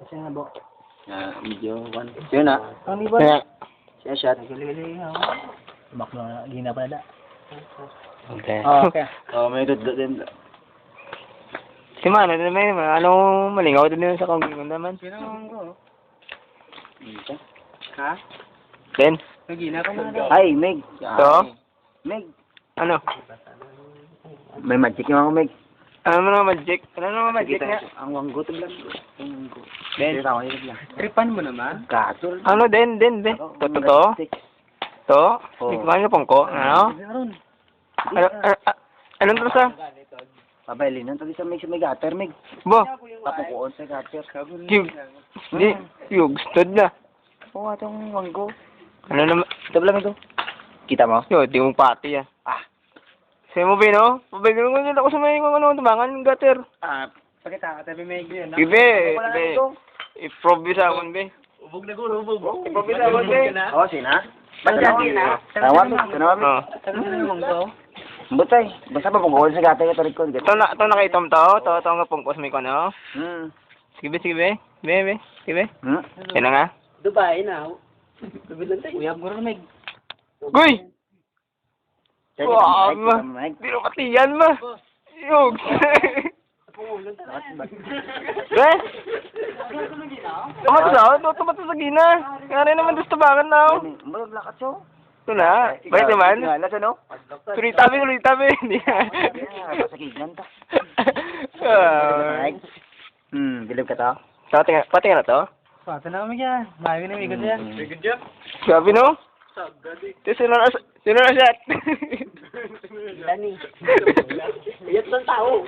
siya na, Bo. Medyo, yun na. Ang iba. Kaya, siya shot. Bak na, gina pa na da. Okay. Okay. May dudot din. Si Mano, ano malingaw din sa konggingon naman. Pinangang ko. Ito. Ha? Ben, Nagina ka na daw. Ay, Meg. to? Meg. Ano? May magic yung ako, Meg. Ano naman magic? Ano naman magic nga? Ang wanggo to lang. Ang wanggo. Ben. Ito ako, yun lang. Tripan mo naman. Katol. Ano din. To? To? Hindi kumain ka pong ko? Ano? Anong to sa? Pabailin nang tadi sa Meg sa may gutter, Meg. Bo, Tapukuon sa gutter. yung stud na. Oo nga itong wanggo. Ano naman? Ito lang ito. Kita mo? Yo, di mong pati ah. Sa'yo mo, Bino? Pabigyan ko nyo ako sa may ano, tumangan, gutter. Pakita ka, tabi may yun. Ibe. I-probe sa akon, be. Ubog na gulo, ubog. I-probe sa akon, be. Oo, sina? Tawag, tawag. Oh. Sabi na naman ko. Butay, basta papukuon sa gutter ito record. Ito nakaitom to. Ito nga pungkos may kono. Sige, be. Be. Sige, be. Yan na nga. Dubai na. Bibilan tayo. Uyab ko rin, Meg. Guy! Wow, di na patiyan ma. Yung. Be? Tumat daw, tumat sa gina. Nga naman gusto bangan na. Mbag lakat siya. Ito na, balik naman. Nga, nasa no? Suritabi. Hindi na. Pasakigan ta. Bilib ka ta? Pati nga na to? Pati na kami yan. Bago na may good yan. Sabi no? Sino na shot? Dani. Iyat ng tao.